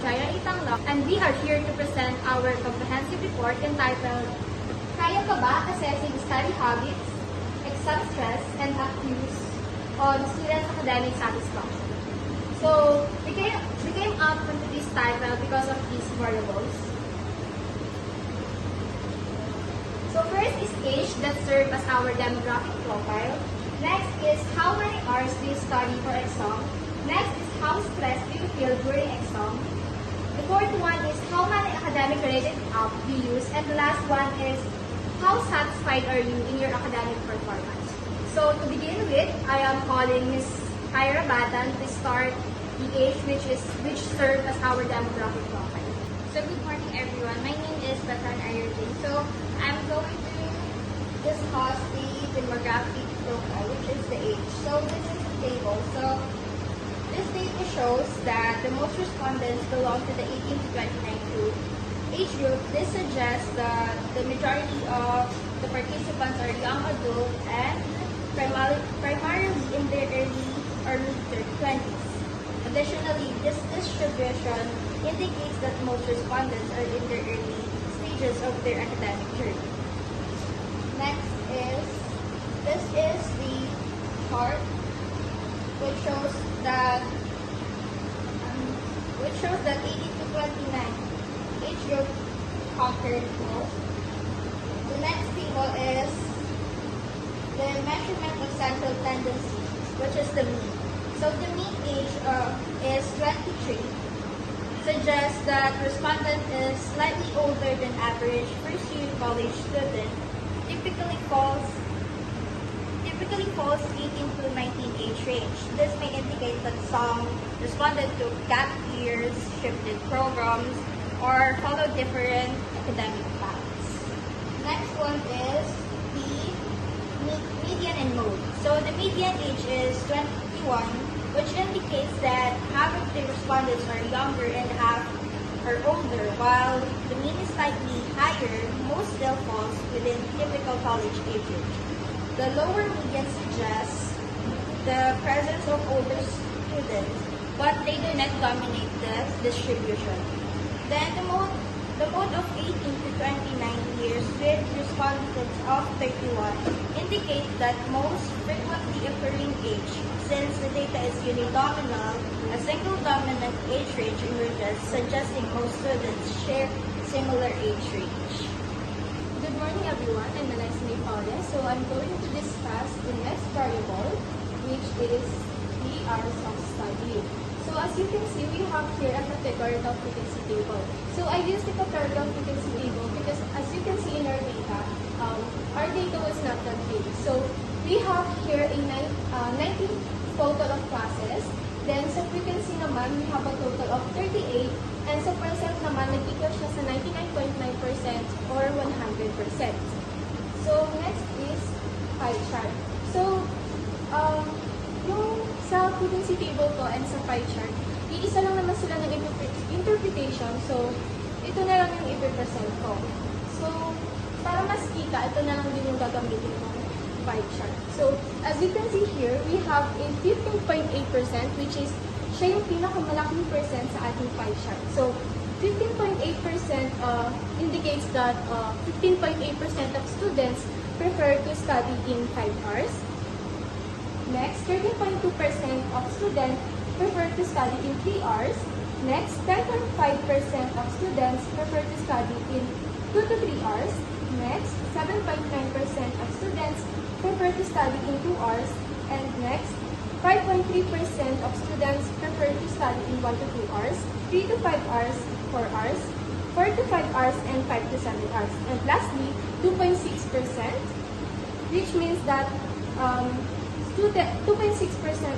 Jaya Itanglong, and we are here to present our comprehensive report entitled Kaya Pa Ba? Assessing Study Habits, Exam Stress, and Abuse on Students' Academic Satisfaction. So, we came up with this title because of these variables. So first is age that serves as our demographic profile. Next is how many hours do you study for exam. Next is how stressed do you feel during exam. The fourth one is how many academic related apps do you use. And the last one is how satisfied are you in your academic performance. So to begin with, I am calling Ms. Kyra Batan to start the age which serves as our demographic profile. So good morning everyone. My name is Batan Ayerjin. So I'm going to discuss the demographic profile, which is the age. So this is the table. So this data shows that the most respondents belong to the 18 to 29 age group. This suggests that the majority of the participants are young adults and primarily in their early or mid-20s. Additionally, this distribution indicates that most respondents are in their early stages of their academic journey. Next is, this is the chart which shows that 18 to 29 age group conquered most. The next table is the measurement of central tendencies, which is the mean. So the mean age is 23. Suggests that respondent is slightly older than average first-year college student. Typically falls 18 to 19 age range. This may indicate that some respondent took gap years, shifted programs, or followed different academic paths. Next one is the median and mode. So the median age is 21, which indicates that half of the respondents are younger and half are older, while the mean is slightly higher. Most still falls within typical college age range. The lower median suggests the presence of older students, but they do not dominate the distribution. Then the mode of 18 to 29 years with respondents of 31 indicates that most frequently occurring age. Since the data is unidominal, a single dominant age range emerges, suggesting most students share similar age range. Good morning everyone, I'm Melissa Paula. So I'm going to discuss the next variable, which is the hours of study. So as you can see, we have here a categorical frequency table. So I use the categorical frequency table because as you can see in our data, our data was not that big. So we have here a 19 total of classes. Then sa frequency naman, we have a total of 38. And sa percent naman, nag-equal siya sa 99.9% or 100%. So next is pie chart. So yung sa frequency table ko and sa pie chart, iisa lang naman sila ng interpretation. So ito na lang yung i-represent ko. So para mas kita, ito na lang din yung gagamitin ko pie chart. So, as you can see here, we have a 15.8%, which is siya yung pinakamalaking percent sa ating pie chart. So, 15.8% indicates that 15.8% of students prefer to study in 5 hours. Next, 13.2% of students prefer to study in 3 hours. Next, 10.5% of students prefer to study in 2 to 3 hours. Next, 7.9% of students prefer to study in 2 hours. And next, 5.3% of students prefer to study in 1 to 2 hours, 3 to 5 hours, 4 hours, 4 to 5 hours, and 5 to 7 hours. And lastly, 2.6%, which means that 2.6%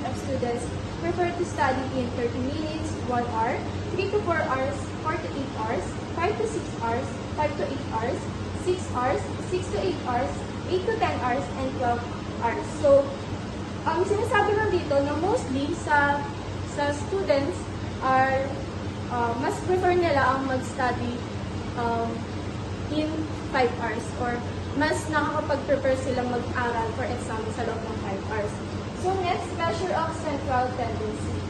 of students prefer to study in 30 minutes, 1 hour, 3 to 4 hours, 4 to 8 hours, 5 to 6 hours, 5 to 8 hours, 6 hours, 6 to 8 hours, 8 to 10 hours, and 12 hours. So, sinasabi lang dito na mostly sa students are mas prefer nila ang mag-study in 5 hours or mas nakakapag-prepare silang mag-aral for exam sa loob ng 5 hours. So next, measure of central tendency.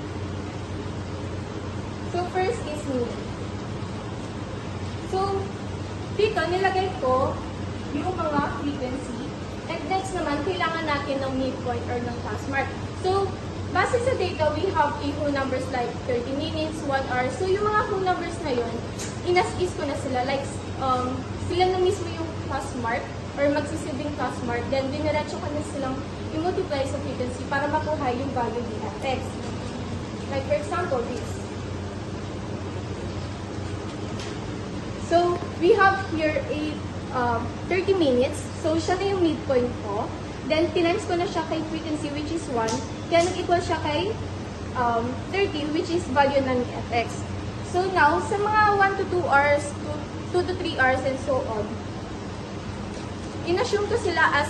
So, first is mean. So, dito, nilagay ko yung mga frequency. And next naman, kailangan natin ng midpoint or ng class mark. So, base sa data, we have a whole numbers like 30 minutes, 1 hour. So, yung mga whole numbers na yun, inas-is ko na sila. Like, sila na mismo yung class mark or magsisilbing class mark. Then, diniretso ko na silang i-multiply sa frequency para makuha yung value ni fx. Like, for example, this. So, we have here a 30 minutes. So, siya na yung midpoint ko. Then, tinimes ko na siya kay frequency, which is 1. Kaya nag-equal siya kay 30, which is value ng fx. So, now, sa mga 1 to 2 hours, 2 to 3 hours, and so on, in-assume ko sila as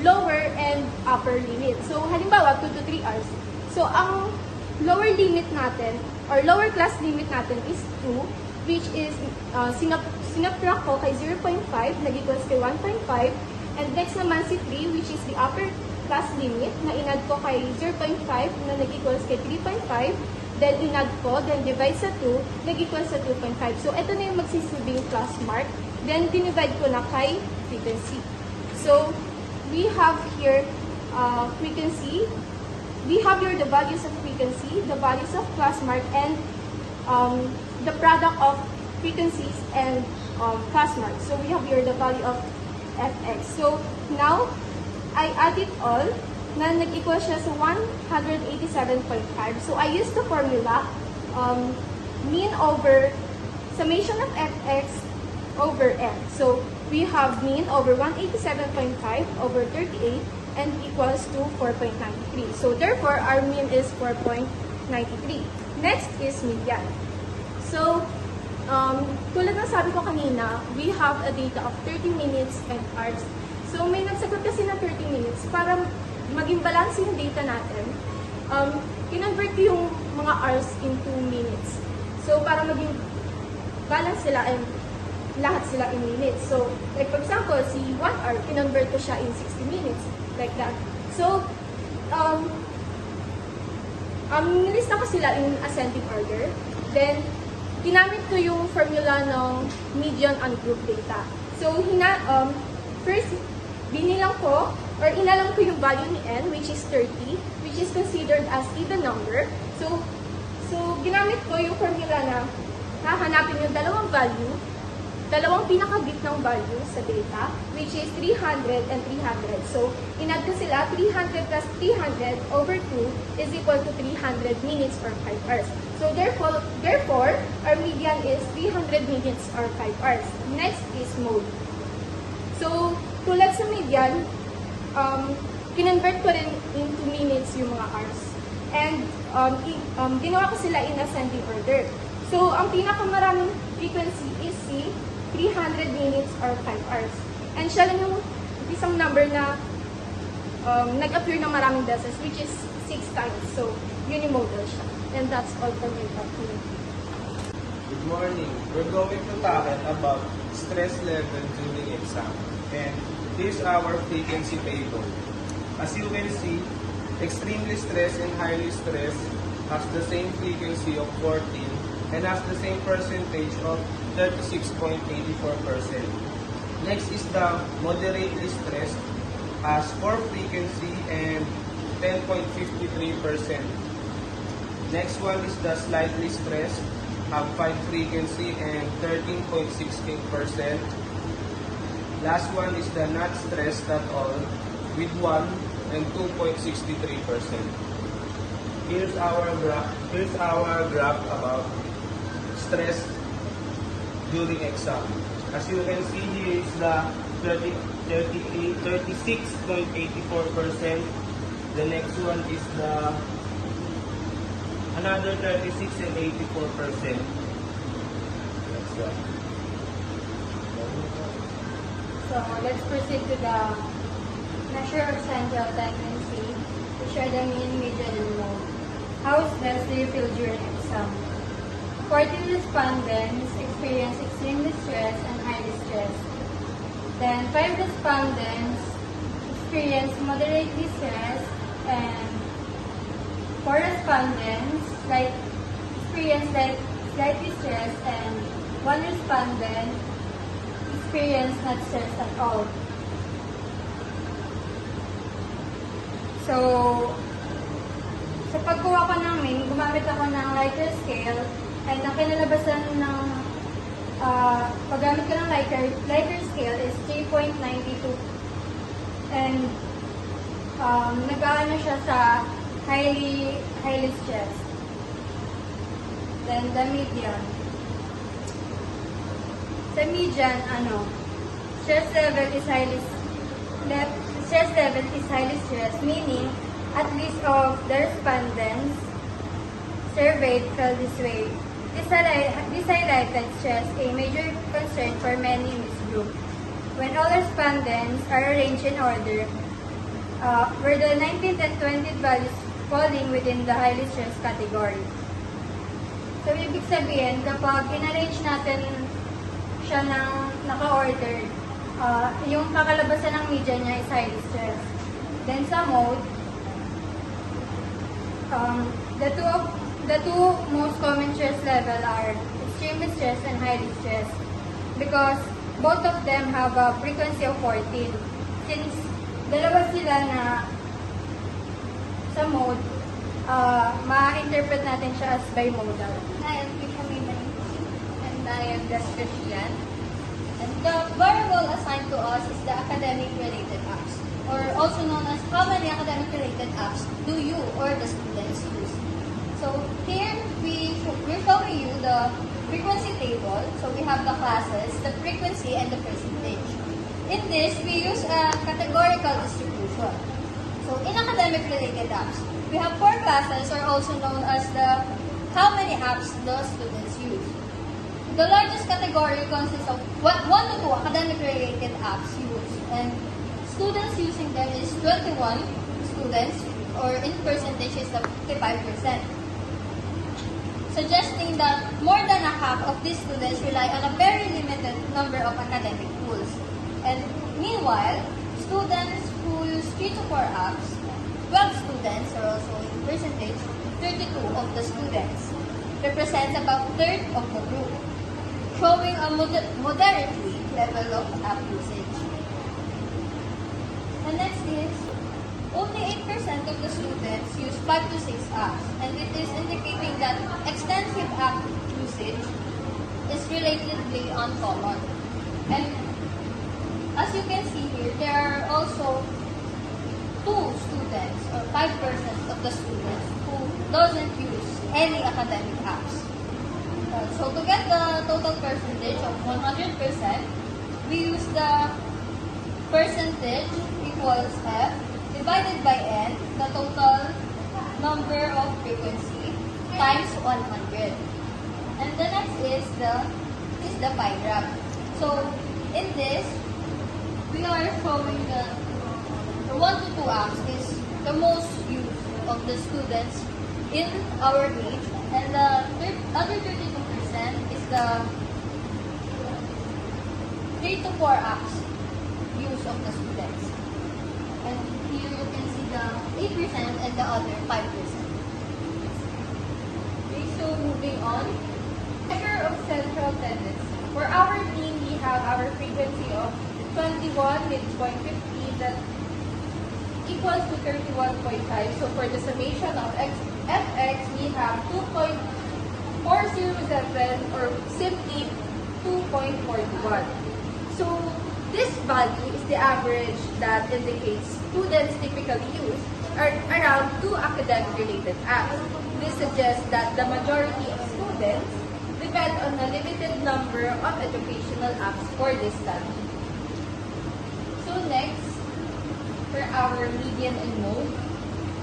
lower and upper limit. So, halimbawa, 2 to 3 hours. So, ang lower limit natin, or lower class limit natin is 2, which is, sinaprak ko kay 0.5, nag-equals kay 1.5. And next naman si 3, which is the upper class limit, na inad ko kay 0.5, na nag-equals kay 3.5. Then, inad ko, then divide sa 2, nag-equals sa 2.5. So, ito na yung magsisilbing class mark. Then, dinivide ko na kay frequency. So, we have here frequency. We have here the values of frequency, the values of class mark, and the product of frequencies and class mark. So, we have here the value of fx. So, now, I add it all na nag-equal siya sa 187.5. So, I use the formula mean over summation of fx over n. So, we have mean over 187.5 over 38 and equals to 4.93. So, therefore, our mean is 4.93. Next is median. So, tulad ng sabi ko kanina, we have a data of 30 minutes and hours. So, may nagsagot kasi na 30 minutes para maging balance yung data natin. Kinonvert ko yung mga hours into minutes. So, para maging balance sila and lahat sila in minutes. So, like for example, si 1 hour, kinonvert ko siya in 60 minutes. Like that. So, nilista ko sila in ascending order. Then, ginamit ko yung formula ng median and group data. So, first, binilang ko, or inalam ko yung value ni n, which is 30, which is considered as even number. So ginamit ko yung formula na hahanapin yung dalawang value, dalawang pinaka-bit ng value sa data, which is 300 and 300. So, inad ko sila, 300 plus 300 over 2 is equal to 300 minutes or 5 hours. So, therefore, our median is 300 minutes or 5 hours. Next is mode. So, tulad sa median, kinonvert ko rin into minutes yung mga hours. And, ginawa ko sila in ascending order. So, ang pinakamaraming frequency is si 300 minutes or 5 hours. And siya lang yung isang number na nag-appear ng maraming beses, which is 6 times. So, unimodal siya. And that's all for my talk. Good morning. We're going to tackle about stress level during exam. And this is our frequency table. As you can see, extremely stressed and highly stressed has the same frequency of 14 and has the same percentage of 36.84%. Next is the moderately stressed, has 4 frequency and 10.53%. Next one is the slightly stressed, have 5 frequency and 13.16%. Last one is the not stressed at all with 1 and 2.63%. Here's our graph about stress during exam. As you can see, here is the 36.84%. The next one is the another 36 and 84%. Next one. So, let's proceed to the measure of central tendency, which are the mean, median, and mode. How stressed do you feel during exam? 40 respondents experience extremely stressed and highly stressed. Then 5 respondents experience moderately stressed, and 4 respondents experienced slightly stressed and one respondent experienced not stressed at all. So, sa pagkuha ko namin, gumamit ako ng Likert scale and ang kinalabasan ng paggamit ko ng Likert scale is 3.92 and nag-aano siya sa highly stressed. Then the median. Sa median, stress level is highly stressed, meaning at least of the respondents surveyed felt this way. This highlighted stress a major concern for many in this group. When all respondents are arranged in order, were the 19th and 20th values falling within the highly stressed category. So, ibig sabihin, kapag in-arrange natin siya ng naka-order, yung kakalabasan ng median niya is highly stressed. Then sa mode, the two most common stress level are extremely stressed and highly stressed because both of them have a frequency of 14. Since dalawa sila na sa mode, ma-interpret natin siya as bimodal. I am Kisha Mimay. And I am Des Christian. And the variable assigned to us is the academic-related apps, or also known as how many academic-related apps do you or the students use. So here we're showing you the frequency table. So we have the classes, the frequency, and the percentage. In this, we use a categorical distribution. So in academic-related apps, we have 4 classes, or also known as the how many apps the students use. The largest category consists of 1 to 2 academic-related apps used, and students using them is 21 students, or in percentage is 55%, suggesting that more than a half of these students rely on a very limited number of academic tools. And meanwhile, students who use 3 to 4 apps, 12 students, or also in percentage, 32 of the students, represents about a third of the group, showing a moderately level of app usage. And next is, only 8% of the students use 5 to 6 apps, and it is indicating that extensive app usage is relatively uncommon. And as you can see here, there are also 2 students, or 5% of the students, who doesn't use any academic apps. So to get the total percentage of 100%, we use the percentage equals F divided by N, the total number of frequency, times 100. And the next is the pie graph. So in this, we are showing that the 1 to 2 apps is the most used of the students in our age, and the other 32% is the 3 to 4 apps use of the students. And here you can see the 8% and the other 5%. Okay, so moving on. Measure of central tendency. For our mean, we have our frequency of 21 with 0.50 that equals to 31.5. So for the summation of fx, we have 2.407 or simply 2.41. So this value is the average that indicates students typically use around 2 academic-related apps. This suggests that the majority of students depend on a limited number of educational apps for this study. So next, for our median and mode.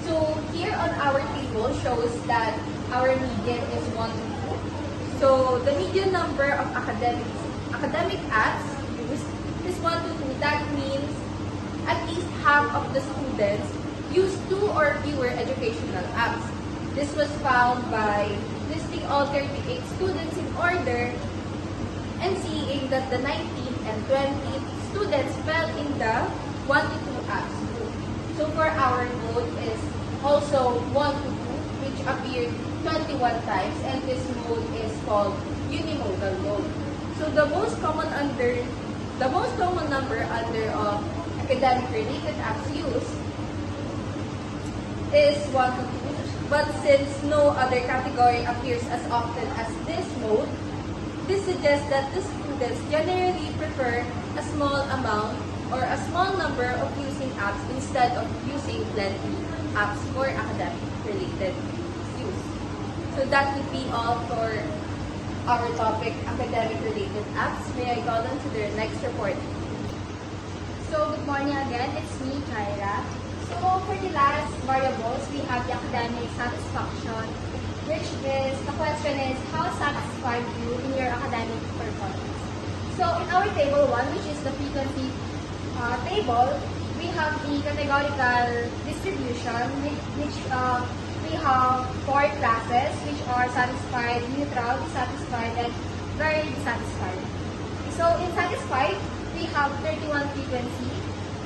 So here on our table shows that our median is 1 to 2. So the median number of academic apps used is 1 to 2. That means at least half of the students use 2 or fewer educational apps. This was found by listing all 38 students in order and seeing that the 19th and 20th students fell in the 1 to 2 apps group. So for our mode is also 1 to 2, which appeared 21 times, and this mode is called unimodal mode. So the most common number under academic related apps used is 1 to 2. But since no other category appears as often as this mode, this suggests that the students generally prefer a small amount or a small number of using apps instead of using plenty apps for academic related use. So that would be all for our topic, academic related apps. May I go on to the next report? So, good morning again. It's me, Kyra. So, for the last variables, we have the academic satisfaction, which is, the question is, how satisfied you in your academic performance? So, in our table 1, which is the frequency table, we have the categorical distribution, which we have 4 classes, which are satisfied, neutral, dissatisfied, and very dissatisfied. So, in satisfied, we have 31 frequency.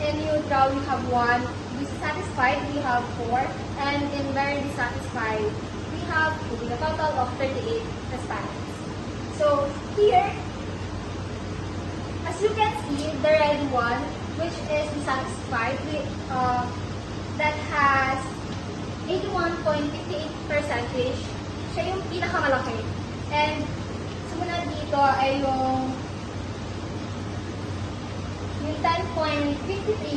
In neutral, we have 1. Dissatisfied, we have 4. And in very dissatisfied, we have 2, a total of 38 respondents. So, here, as you can see, the red one, which is dissatisfied, that has 81.58%. Siya yung pinakamalaki. And sumunod dito ay yung 10.53,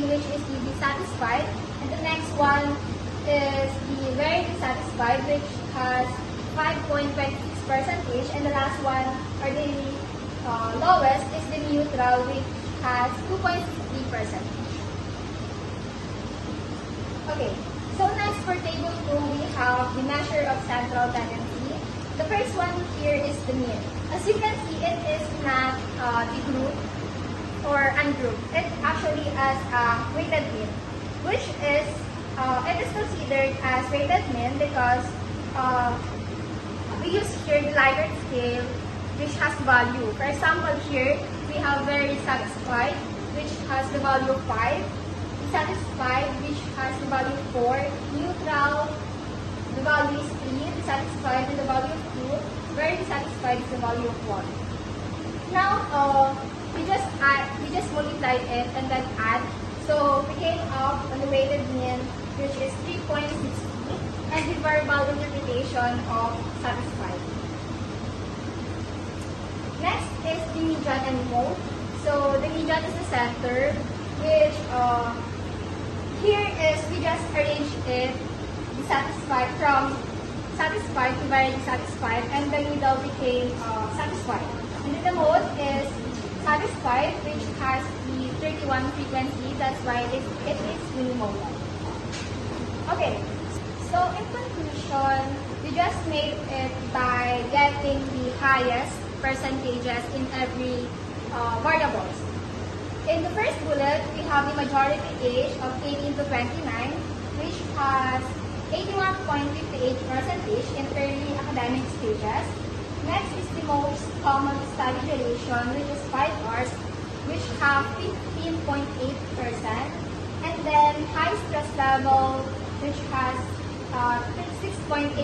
which is the dissatisfied. And the next one is the very dissatisfied, which has 5.26%. And the last one, or the lowest, is the neutral, which has 2.63%. Okay, so next for table 2, we have the measure of central tendency. The first one here is the mean. As you can see, it is not the group or ungrouped. It actually as a weighted mean, which is, it is considered as weighted mean because we use here the Likert scale, which has value. For example, here, we have very satisfied, which has the value of 5, dissatisfied, which has the value of 4, neutral, the value is 3, dissatisfied with the value of 2, very dissatisfied is the value of 1. Now, we just multiplied it and then add. So we came up on the weighted mean, which is 3.60, and the verbal interpretation of satisfied. Next is the median and mode. So the median is the center, which here is we just arrange it dissatisfied from satisfied to very dissatisfied, and the middle became satisfied. And then the mode is satisfied, which has the 31 frequency. That's why it is unimodal. Okay, so in conclusion, we just made it by getting the highest percentages in every variables. In the first bullet, we have the majority age of 18 to 29, which has 81.58% in early academic stages. Next is the most common study duration, which is 5 hours, which have 15.8%. And then high stress level, which has 6.84%,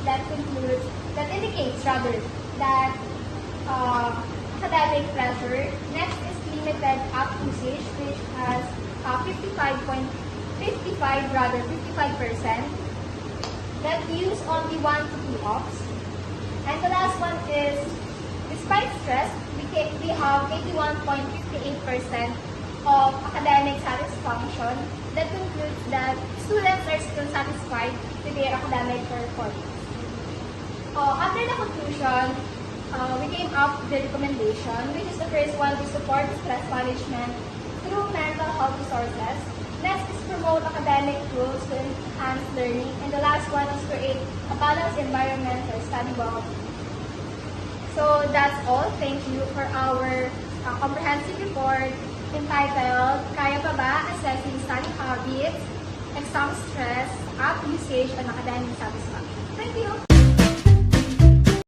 that indicates that academic pressure. Next is limited app usage, which has 55%, that use only 1 to 2 apps. And the last one is, despite stress, we have 81.58% of academic satisfaction. That concludes that students are still satisfied with their academic performance. After the conclusion, we came up with the recommendation, which is the first one to support stress management through mental health resources. Next is promote academic tools to enhance learning. And the last one is create a balanced environment for study well. So that's all. Thank you for our comprehensive report entitled Kaya Pa Ba? Assessing Study Habits, Exam Stress, App Usage, and Academic Satisfaction. Thank you!